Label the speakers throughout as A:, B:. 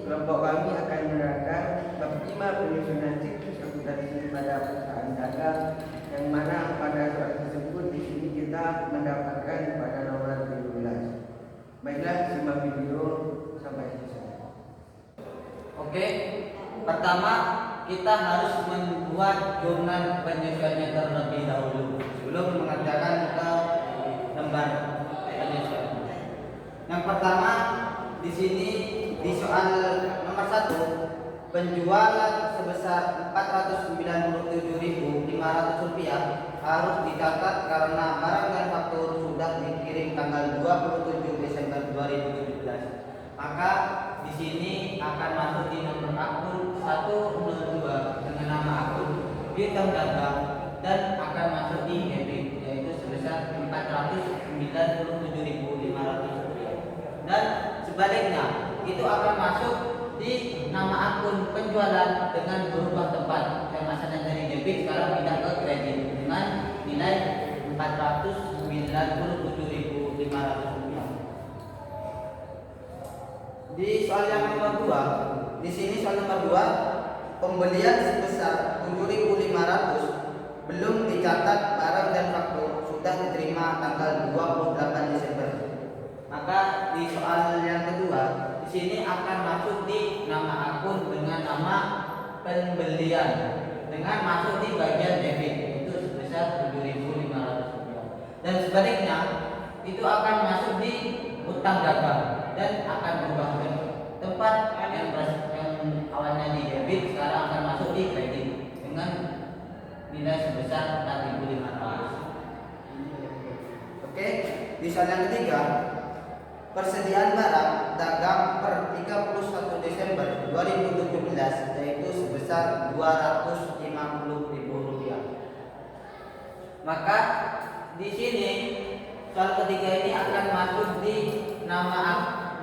A: kelompok kami akan menerapkan bab 5 penyusunan siklus akuntansi pada perusahaan dagang, yang mana pada soal tersebut di sini kita mendapatkan pada nomor 17. Baiklah, simak video sampai selesai.
B: Oke, pertama kita harus membuat jurnal penyesuaiannya terlebih dahulu sebelum mengerjakan ke lembar penyesuaian. Yang pertama di sini di soal nomor 1, penjualan sebesar Rp497.500 harus dicatat karena barang dan faktur sudah dikirim tanggal 27 Desember 2017. Maka di sini akan masuk di nomor akun 102 dengan nama akun piutang dagang dan akan masuk di debit, yaitu sebesar Rp497.500. Dan sebaliknya itu akan masuk di nama akun penjualan dengan berubah tempat, yang asalnya dari debit sekarang pindah ke kredit dengan nilai Rp497.500. Di soal yang nomor 2, di sini soal nomor 2, pembelian sebesar Rp7.500 belum dicatat barang dan faktur sudah diterima tanggal 28 Desember. Maka di soal yang kedua, di sini akan masuk di nama akun dengan nama pembelian dengan masuk di bagian debit, itu sebesar Rp7.500. Dan sebaliknya itu akan masuk di utang dagang dan akan berubah tempat yang awalnya di debit sekarang akan masuk di kredit dengan nilai sebesar Rp4.500. Oke, di soal yang ketiga, persediaan barang dagang per 31 Desember 2017 yaitu sebesar Rp250.000. Maka di sini soal ketiga ini akan masuk di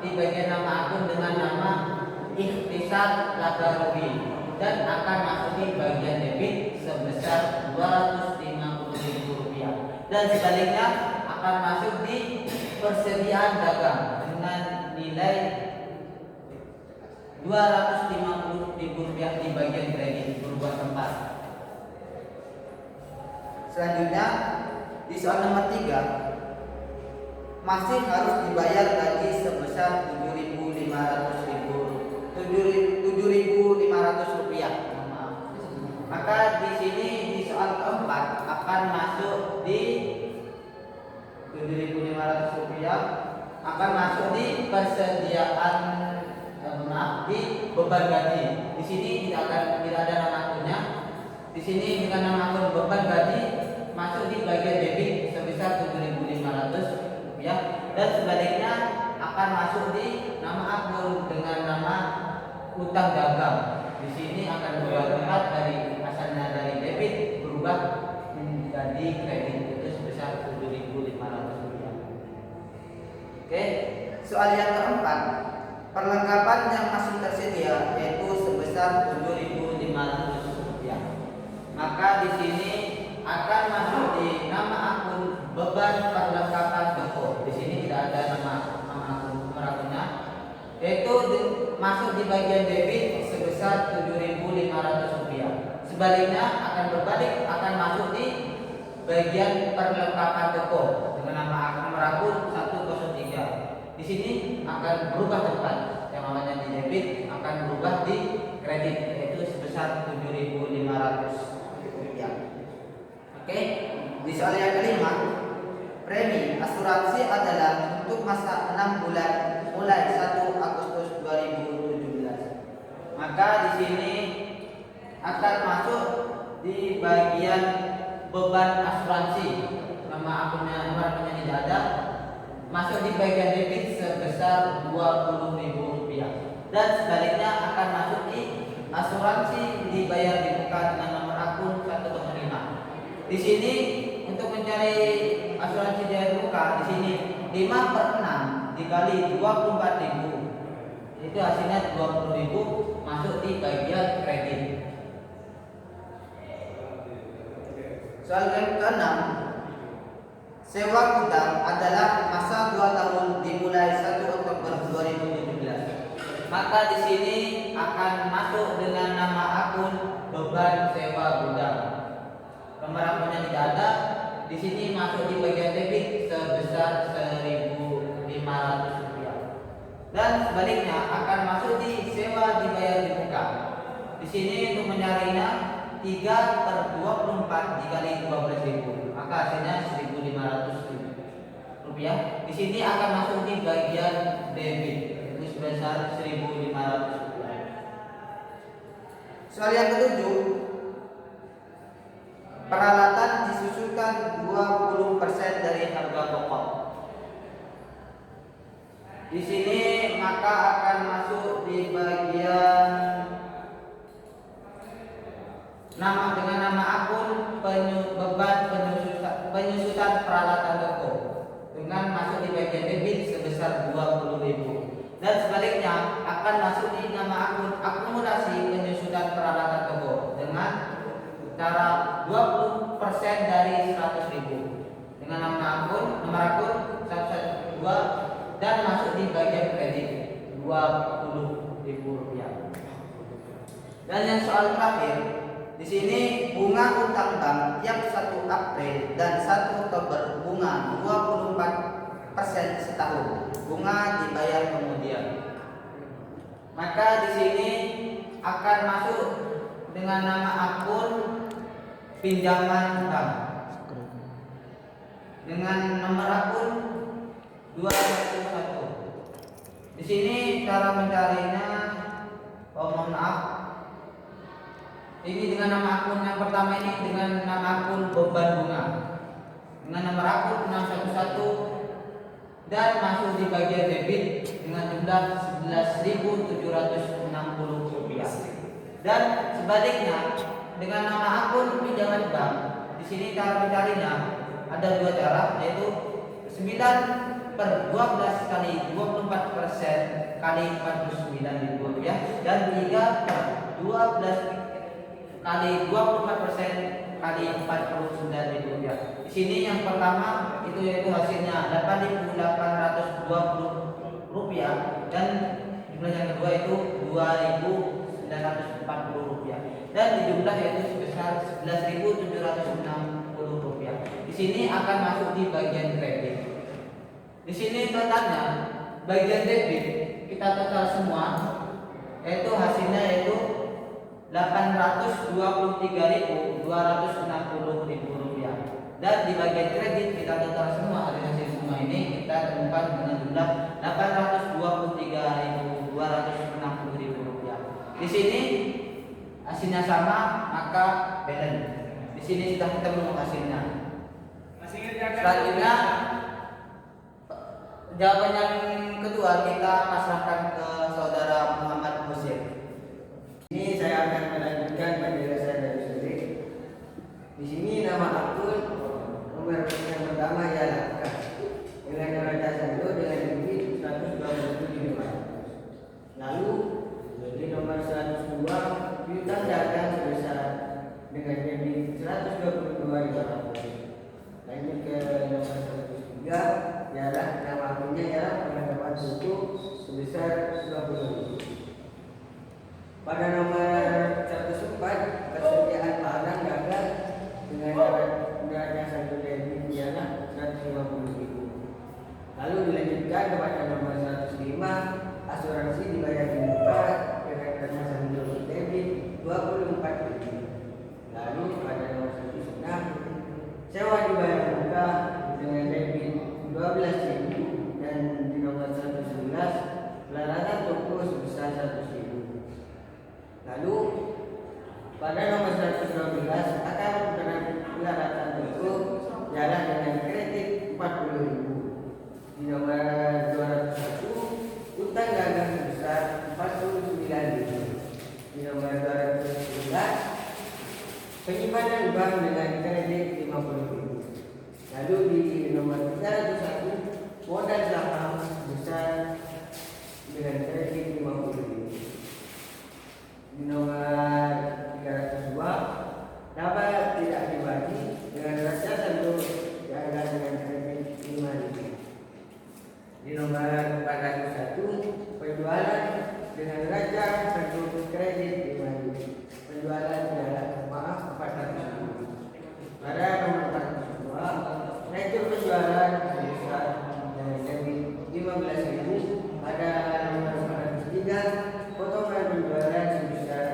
B: bagian nama akun dengan nama Ikhtisar Laba Rugi dan akan masuk di bagian debit sebesar Rp250.000. Dan sebaliknya akan masuk di persediaan dagang dengan nilai Rp250.000 di bagian kredit berubah tempat. Selanjutnya di soal nomor 3, masih harus dibayar gaji sebesar Rp7.500. Maka di sini di soal keempat akan masuk di Rp7.500 akan masuk di persediaan di beban gaji. Di sini tidak ada nama akunnya. Di sini dengan nama akun beban gaji masuk di bagian debit sebesar Rp7.500 dan sebaliknya akan masuk di nama akun dengan nama utang dagang. Di sini akan berubah tempat dari asalnya dari debit berubah menjadi kredit, itu sebesar Rp7.500. Oke, soal yang keempat, perlengkapan yang masih tersedia yaitu sebesar Rp7.500. Maka di sini akan masuk di nama akun beban perlengkapan toko. Di sini tidak ada nama akun akunnya, yaitu masuk di bagian debit sebesar Rp7.500. Sebaliknya akan berbalik, akan masuk di bagian perlengkapan toko dengan nama akun 103. Di sini akan berubah tempat, yang awalnya di debit akan berubah di kredit, yaitu sebesar Rp7.500. Oke, di soal yang kelima, premi asuransi adalah untuk masa 6 bulan mulai 1 Agustus 2017. Maka di sini akan masuk di bagian beban asuransi, nama akunnya tidak ada, masuk di bagian debit sebesar Rp20.000 dan sebaliknya akan masuk di asuransi dibayar di muka dengan nomor akun 105. Di sini untuk mencari asuransi dibayar muka, di sini 5/6 dikali 24.000 itu hasilnya 20.000, masuk di bagian kredit. Soal yang ke-6, sewa gudang adalah masa 2 tahun dimulai 1 Oktober 2017. maka di sini akan masuk dengan nama akun beban sewa gudang. Nomor akunnya tidak ada. Di sini masuk di bagian debit sebesar Rp1.500. Dan sebaliknya akan masuk di sewa dibayar di muka. Di sini untuk mencarinya 3/24 dikali 12.000, maka hasilnya Rp1.500. Di sini akan masuk di bagian debit, itu sebesar Rp1.500. Soal yang ketujuh, peralatan disusulkan 20% dari harga pokok. Di sini maka akan masuk di bagian nama dengan nama akun beban penyusutan peralatan toko dengan masuk di bagian debit sebesar 20.000. Dan sebaliknya akan masuk di nama akun akumulasi penyusutan peralatan toko dengan cara 20% dari 100.000 dengan nomor akun 112 dan masuk di bagian kredit Rp20.000. Dan yang soal terakhir, di sini bunga utang bank tiap 1 April dan 1 Oktober bunga 24% setahun. Bunga dibayar kemudian. Maka di sini akan masuk dengan nama akun pinjaman bank dengan nomor akun 211. Di sini cara mencarinya, mohon maaf. Ini dengan nama akun yang pertama ini dengan nama akun beban bunga dengan nomor akun 611 dan masuk di bagian debit dengan jumlah Rp11.760. Dan sebaliknya dengan nama akun pinjaman bank, di sini cara mencarinya ada 2 cara, yaitu 9/12 kali 24% kali Rp49.000 dan 3/12 kali 24% kali Rp49.000. Di sini yang pertama itu yaitu hasilnya Rp8.820 dan jumlah yang kedua itu Rp2.940 dan di jumlah yaitu sebesar Rp11.760. Di sini akan masuk di bagian kredit. Di sini totalnya bagian debit kita total semua yaitu hasilnya yaitu Rp823.260 dan di bagian kredit kita total semua hasil semua ini kita temukan dengan jumlah Rp823.260. Di sini hasilnya sama maka balance. Di sini sudah ketemu hasilnya. Selanjutnya jawaban yang kedua kita pasrahkan ke saudara Muhammad Musir.
A: Ini saya akan melanjutkan penjelasan dari Suri. Di sini nama akun nomor yang pertama ialah K dengan neraca saldo dengan debit 127.500. Lalu di nomor 102 piutang dagang sebesar dengan debit 122.500. Lanjut ke nomor 103 ialah nama akunnya ialah penghadapan buku sebesar 20.000. Pada nomor 104 persediaan barang dagang dengan neraca saldo debit ialah 150.000. Lalu dilanjutkan kepada nomor 105 asuransi dibayar di muka dengan neraca saldo debit 24.000. Lalu pada nomor 106 sewa dibayar di muka dengan debit 12.000 dan di nomor 111 pelarangan toko sebesar 100.000. Lalu pada nomor 112 akan pelarangan toko jalan dengan kredit 40.000. Di nomor 201 utang dagang sebesar 49.000. Di nomor 211 penyimpanan bank dengan kredit 50.000. Lalu di nomor 301 modal saham besar dengan kredit 50.000. Di nomor 302 dapat tidak dibagi dengan neraca saldo dagang dengan kredit 5.000. Di nomor 401 penjualan saja satu kredit dengan penjualan jalan maaf 400.000. Pada nomor 402 retur penjualan sebesar debit 15.000. Pada nomor 403 potongan penjualan sebesar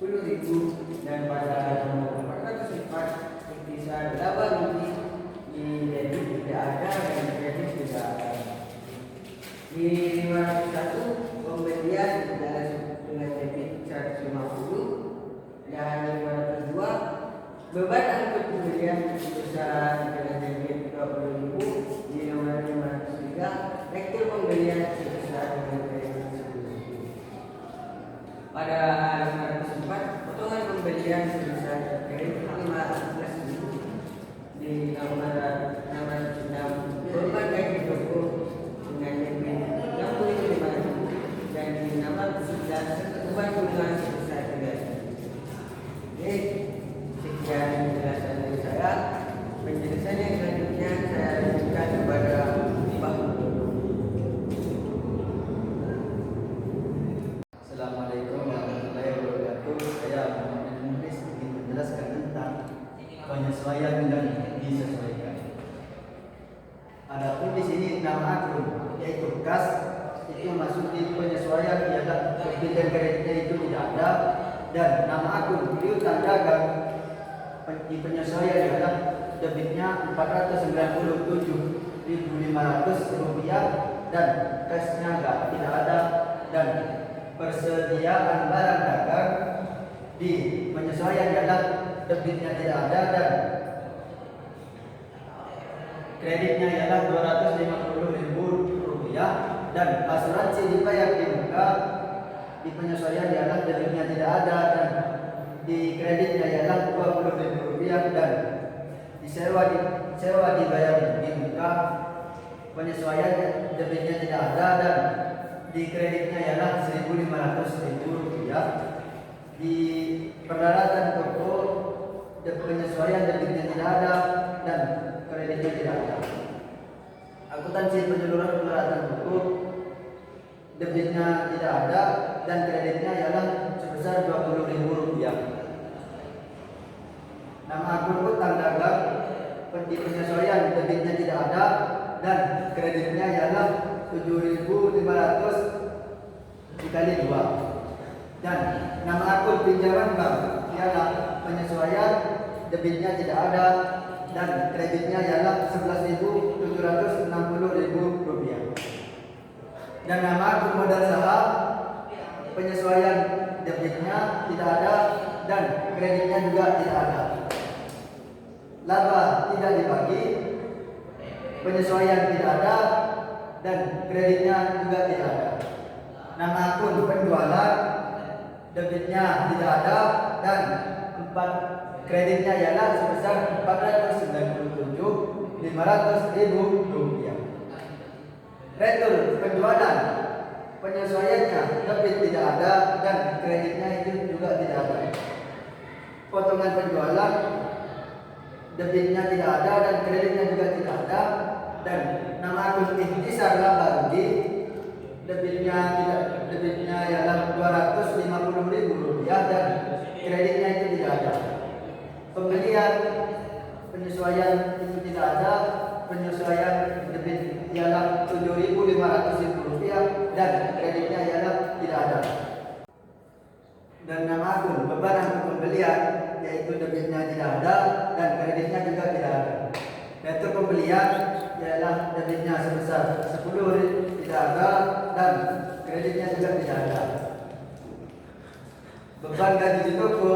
A: 10.000. Dan pada nomor 404 ikhtisar laba rugi di debit tidak ada dan kredit tidak ada. Di 501 pembelian dengan debit 150 dan 502 beban angkut pembelian sebesar dengan debit 20.000. Di nomor 503 retur pembelian sebesar dengan debit 10.000. Pada 504 potongan pembelian sebesar kredit 15.000. Di nomor 606 beban gaji toko dengan debit 65.000 dan di nomor 11 beban bunga sebesar 3.000. Ini sekian penjelasan dari saya. Penjelasan yang selanjutnya saya lanjutkan kepada Pak Gubernur.
C: Assalamualaikum warahmatullahi wabarakatuh. Saya Muhammad Muhlis ingin menjelaskan tentang penyesuaian dan disesuaikan. Adapun di sini nama akun yaitu kas itu masuk di penyesuaian ialah debit dan kreditnya itu tidak ada, dan nama akun piutang dagang di penyesuaian ialah debitnya 497.500 rupiah dan kasnya tidak ada, dan persediaan barang dagang di penyesuaian ialah debitnya tidak ada dan kreditnya ialah 250.000 rupiah, dan asuransi dibayar di muka di penyesuaian ialah debitnya tidak ada dan di kreditnya ialah 20.000 rupiah, dan sewa dibayar di muka penyesuaian debitnya tidak ada dan di kreditnya ialah 1.500.000 rupiah. Di peralatan toko penyesuaian debitnya tidak ada dan kreditnya tidak ada. Akuntansi penyaluran peralatan toko debitnya tidak ada dan kreditnya ialah sebesar 20.000 rupiah. Nama akun utang dagang di penyesuaian debitnya tidak ada dan kreditnya ialah 7.500 dikali 2. Dan nama akun pinjaman bank ialah penyesuaian debitnya tidak ada dan kreditnya ialah 11.760.000 rupiah. Dan nama akun modal saham penyesuaian debitnya tidak ada dan kreditnya juga tidak ada. Laba tidak dibagi, penyesuaian tidak ada dan kreditnya juga tidak ada. Nama akun penjualan debitnya tidak ada dan kreditnya ialah sebesar 497.500.000 rupiah. Retur penjualan penyesuaiannya debit tidak ada dan kreditnya itu juga tidak ada. Potongan penjualan debitnya tidak ada dan kreditnya juga tidak ada, dan nama akun ikhtisar laba rugi debitnya ialah 250.000 rupiah dan kreditnya itu tidak ada. Pembelian penyesuaian itu tidak ada, penyesuaian debit ialah 7.500.000 rupiah dan kreditnya ialah tidak ada. Dan nama akun beban angkut pembelian yaitu debitnya tidak ada dan kreditnya juga tidak ada. Retur pembelian ialah debitnya sebesar 10 tidak ada dan kreditnya juga tidak ada. Beban gaji di toko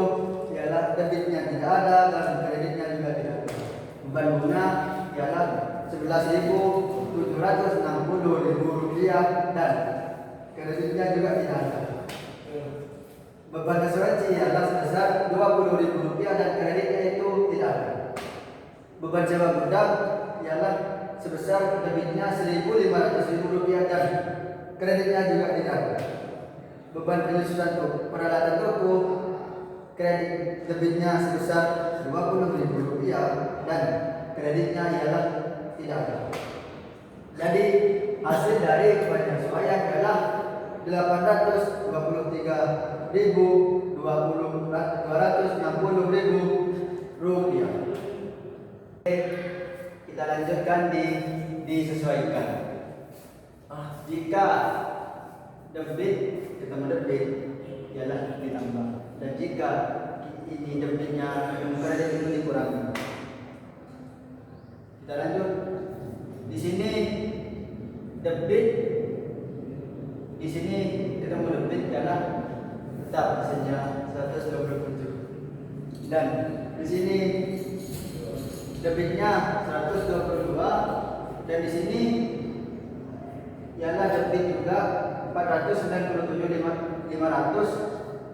C: ialah debitnya tidak ada dan kreditnya juga tidak ada. Beban bunga ialah 11.760.000 rupiah dan kreditnya juga tidak ada. Beban asuransi ialah sebesar 20.000 rupiah dan kreditnya itu tidak ada. Beban sewa gudang ialah sebesar debitnya 1.500.000 rupiah dan kreditnya juga tidak ada. Beban penyusunan peralatan toko kredit debitnya sebesar 20.000 rupiah dan kreditnya ialah tidak ada. Jadi hasil dari penyesuaian adalah rupiah. Kita lanjutkan disesuaikan. Jika debit ketemu debit, ialah ditambah. Dan jika ini debitnya kredit itu dikurangi. Kita lanjut. Di sini debit, di sini ketemu debit ialah tetap hasilnya 127. Dan di sini debitnya 122 dan di sini ialah debit juga 497.500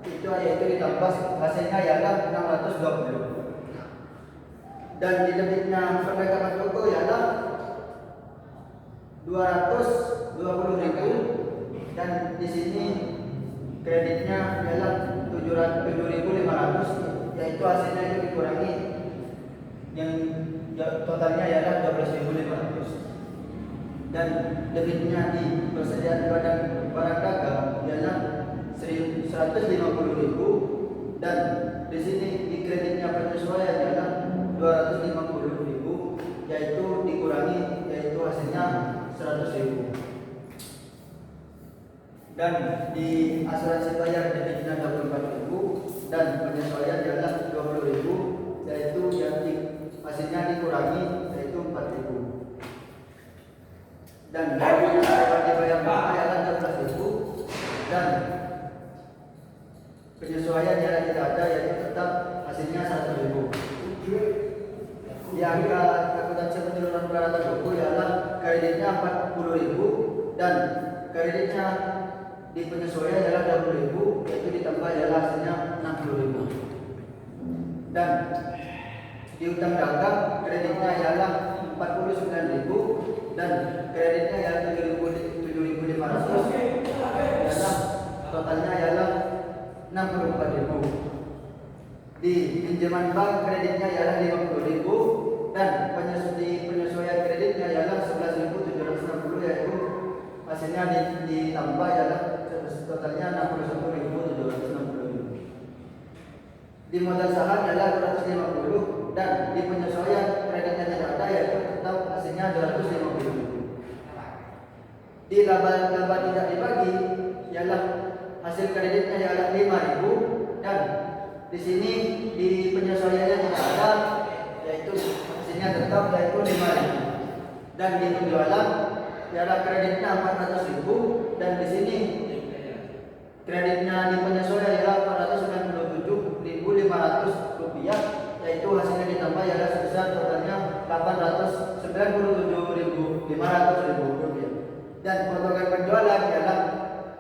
C: itu yaitu ditambah hasilnya ialah 620. Dan di debitnya perdagangan toko ialah 220.000 dan di sini kreditnya ialah 7.500 yaitu hasilnya itu dikurangi yang totalnya ialah 12.500. Dan debitnya di persediaan barang dagang ialah 150.000 dan di sini di kreditnya penyesuaian ialah 250.000 yaitu dikurangi yaitu hasilnya 100.000. Dan di asuransi bayar debitnya 24.000 dan penyesuaian ialah 20.000 yaitu yang hasilnya dikurangi yaitu 4.000. Dan dari bayar bunga ialah 12.000 dan penyesuaian ialah tidak ada yaitu tetap hasilnya 100.000. Di angka akuntansi penyeluruhan peralatan toko ialah kreditnya 40.000 dan kreditnya di penyesuaian ialah 20.000 yaitu ditambah ialah hasilnya 60.000. Dan di utang dagang kreditnya ialah 49.000 dan kreditnya ialah 7.500 ialah totalnya ialah 64.000. Di pinjaman bank kreditnya ialah 50.000 dan penyesuaian kreditnya ialah 11.760 yaitu hasilnya ditambah ialah totalnya 61.760. Di modal saham ialah 250 dan di penyesuaian kreditnya tidak ada yaitu tetap hasilnya 250.000. Di laba tidak dibagi ialah hasil kreditnya ialah 5.000 dan di sini di penyesuaiannya tidak ada yaitu hasilnya tetap yaitu 5.000. Dan di penjualan ialah kreditnya 400.000 dan di sini kreditnya di penyesuaian ialah 497.500 rupiah yaitu hasilnya ditambah ialah sebesar totalnya 897.500 rupiah. Dan potongan penjualan ialah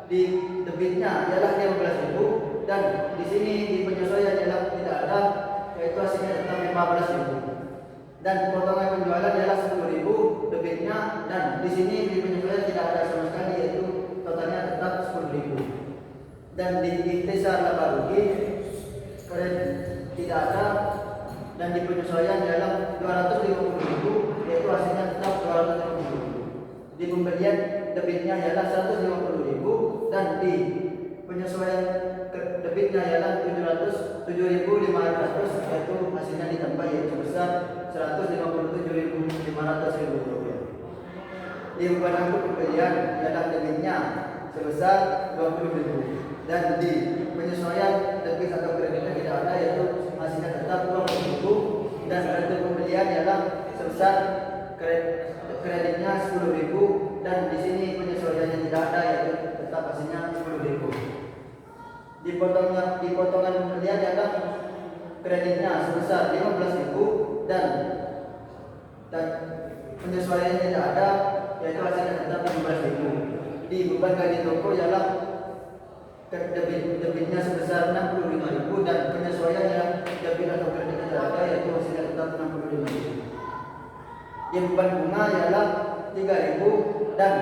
C: di debitnya ialah 15.000 dan di sini di penyesuaian ialah tidak ada yaitu hasilnya tetap 15.000. Dan potongan penjualan ialah 10.000 debitnya dan di sini di penyesuaian tidak ada sama sekali yaitu totalnya tetap 10.000. Dan di intisar laba rugi tidak ada dan di penyesuaian ialah 250.000 yaitu hasilnya tetap 250.000. Di pembelian debitnya ialah 150.000 dan di penyesuaian debitnya ialah 7.500 yaitu hasilnya ditambah yaitu sebesar 157.500 rupiah. Di beban angkut pembelian ialah debitnya sebesar 20.000 dan di penyesuaian debit atau kreditnya tidak ada yaitu hasilnya tetap 20.000 dan kredit pembelian ialah sebesar kreditnya 10.000 dan di sini penyesuaiannya tidak ada yaitu tetap hasilnya 10.000. Di potongan pembelian ialah kreditnya sebesar 15.000 dan penyesuaiannya tidak ada yaitu hasilnya tetap 15.000. Di beban gaji toko ialah debitnya sebesar 65.000 dan penyesuaiannya debit atau kredit tidak ada yaitu hasilnya tetap 65.000. Di beban bunga ialah 3.000 dan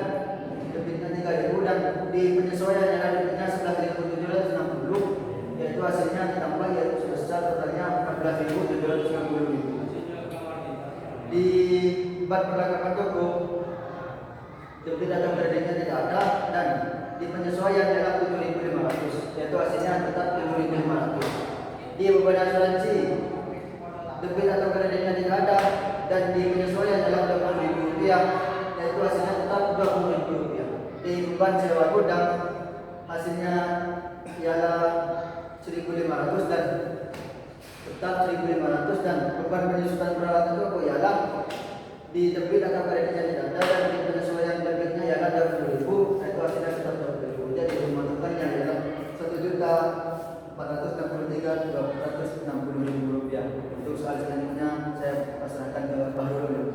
C: debitnya 3.000 dan di penyesuaian ialah debitnya 11.760 yaitu hasilnya ditambah yaitu sebesar totalnya 14.760. Di beban perlengkapan toko debit atau kreditnya tidak ada dan di penyesuaian adalah 7.500, yaitu hasilnya tetap 7.500. Di beban asuransi debit atau kreditnya tidak ada dan di penyesuaian adalah 20.000 rupiah, yaitu hasilnya tetap 20.000 rupiah. Di beban sewa gudang hasilnya ialah 1.500 dan tetap 1.500, dan beban penyusutan peralatan toko ialah di debit atau kreditnya tidak ada dan di penyesuaian debitnya ialah 20.000, yaitu hasilnya tetap 20.000. Jadi rumah totalnya ialah 1.463.260.000 rupiah. Untuk soal selanjutnya saya pasrahkan ke Bahrul.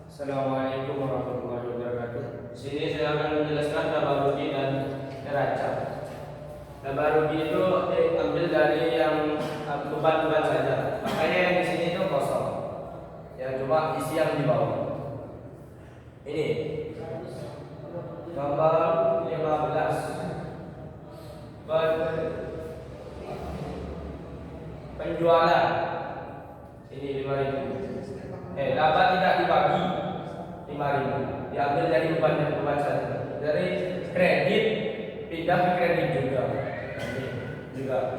D: Assalamualaikum warahmatullahi wabarakatuh. Di sini saya akan menjelaskan tabaruki dan neraca. Tabaruki itu diambil dari yang beban-beban saja. Makanya yang di sini itu kosong. Ya cuma isi yang di bawah. Ini gambar 15. Penjualan ini 5.000. Laba tidak dibagi 5.000. Diambil dari beban saja. Dari kredit pindah ke kredit juga. Ini juga.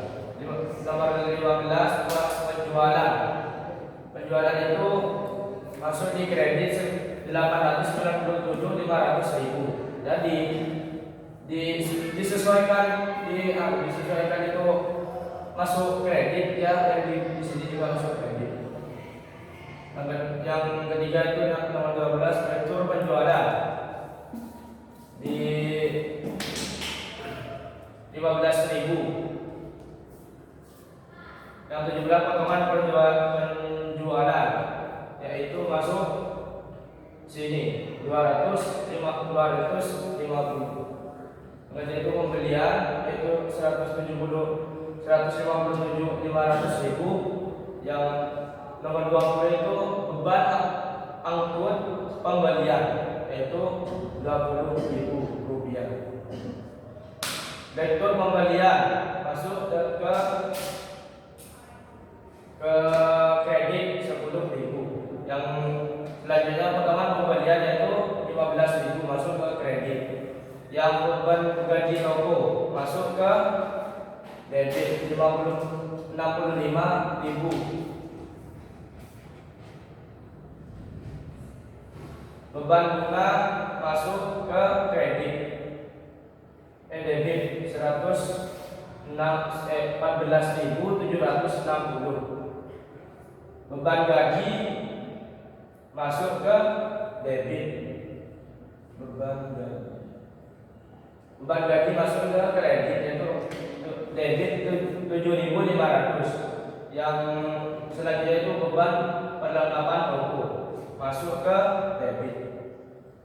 D: Nomor 15 penjualan. Penjualan itu masuk di kredit 897.500.000. Jadi disesuaikan itu masuk kredit ya, yang di sini juga masuk kredit. Yang ketiga itu nomor 12 struktur penjualan di 15.000. Yang 17 potongan penjualan, yaitu masuk sini 250. Kemudian itu pembelian itu 157.500.000. Yang nomor 20 itu beban angkut pembelian, yaitu 20.000 rupiah. Direktur pembelian masuk ke kredit 10.000. Yang selanjutnya potongan pembelian yaitu 15.000 masuk ke kredit. Yang beban gaji toko masuk ke debit 65.000. Beban bunga masuk ke kredit. Debit 14.760. Beban gaji masuk ke debit. Beban gaji masuk ke kredit, yaitu debit 7.500. Yang selanjutnya itu beban perlengkapan toko masuk ke debit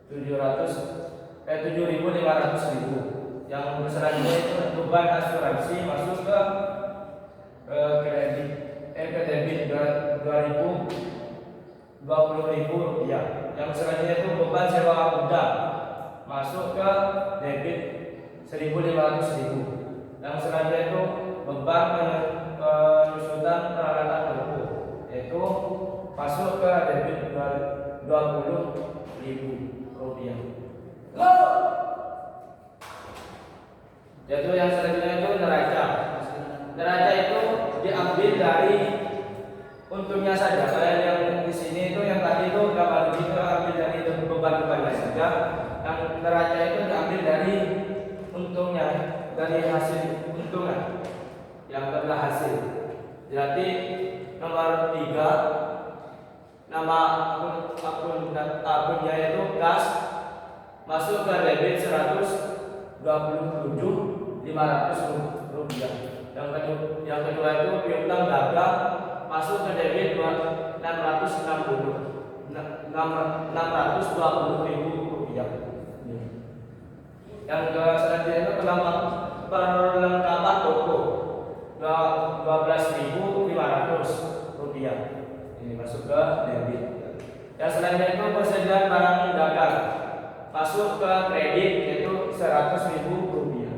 D: 7.500.000. Yang selanjutnya itu beban asuransi masuk ke kredit ke debit 20.000 rupiah. Yang selanjutnya itu beban sewa gudang masuk ke debit 1.500.000. Yang selanjutnya itu beban penyusutan peralatan toko, yaitu masuk ke debit 20.000 rupiah. Yaitu yang selanjutnya itu neraca. Neraca itu diambil dari untungnya saja. Saya yang di sini itu yang tadi itu gambar itu ambil dari beban-bebannya saja. Yang neraca itu diambil dari untungnya, dari hasil untungan yang telah hasil. Jadi nomor 3 nama akunnya itu kas masuk ke debit 127.500 rupiah. Yang kedua itu piutang dagang masuk ke debit 620.000 rupiah. Yang selanjutnya itu perlengkapan toko 12.500 rupiah. Ini masuk ke debit. Yang selanjutnya itu persediaan barang dagang masuk ke kredit, yaitu 100.000 rupiah.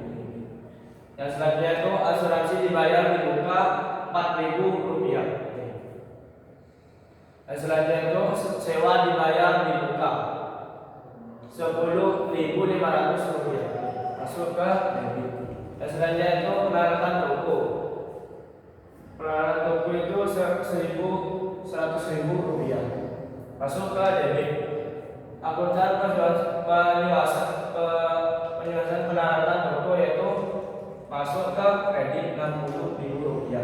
D: Yang selanjutnya itu asuransi dibayar di muka 4.000 rupiah. Yang selanjutnya itu sewa dibayar di muka 10.500 rupiah. masuk ke debit. Dan selanjutnya itu peralatan toko. Peralatan toko itu 100.000 rupiah masuk ke debit. Akuntan penyelesaian peralatan toko yaitu masuk ke kredit 60.000 rupiah.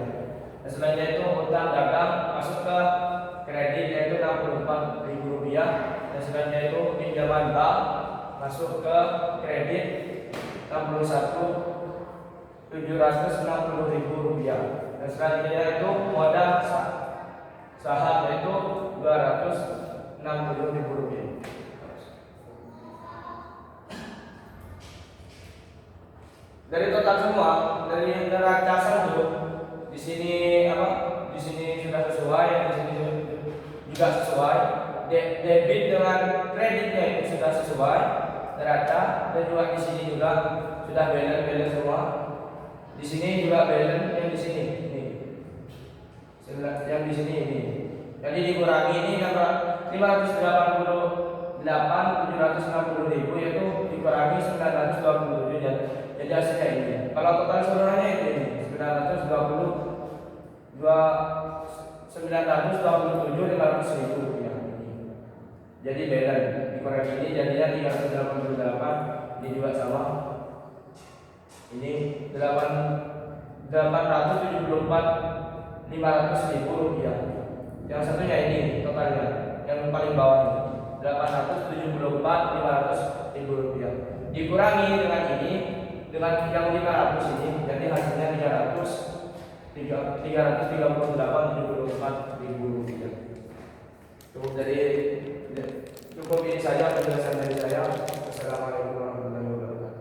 D: Dan selanjutnya itu utang dagang masuk ke kredit yaitu 64.000 rupiah. Dan selanjutnya itu pinjaman bank masuk ke kredit 61.760.000 rupiah. Dan selanjutnya itu modal saham yaitu 260.000 rupiah. Dari total semua dari neraca saldo di sini di sini sudah sesuai, di sini juga sesuai. Debit dengan kreditnya itu sudah sesuai neraca, dan juga di sini juga sudah balance semua. Di sini juga balance yang di sini ini. Yang di sini ini. Jadi dikurangi ini 588.760.000 yaitu dikurangi 927 ya. Jadi hasilnya ini. Kalau total seluruhnya itu ini 927.500.000 rupiah. Jadi balance dikurangi ini jadinya 388. Ini juga sama. Ini 874.500.000 rupiah. Yang satunya ini totalnya, yang paling bawah ini 874.500.000 rupiah. Dikurangi dengan ini, dengan yang 500 ini, jadi hasilnya 338.074.000 rupiah. Cukup ini saja penjelasan dari saya. Assalamualaikum warahmatullahi wabarakatuh.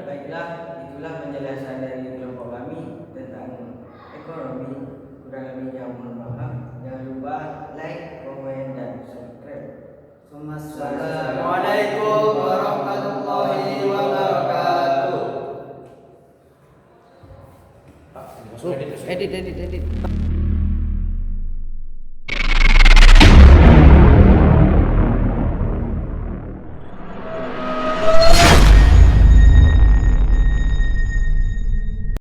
A: Baiklah, itulah penjelasan dari kelompok kami tentang ekonomi. Kurang lebihnya mohon maaf. Jangan lupa like, komen, dan subscribe.
C: Assalamualaikum warahmatullahi wabarakatuh.
A: Edit.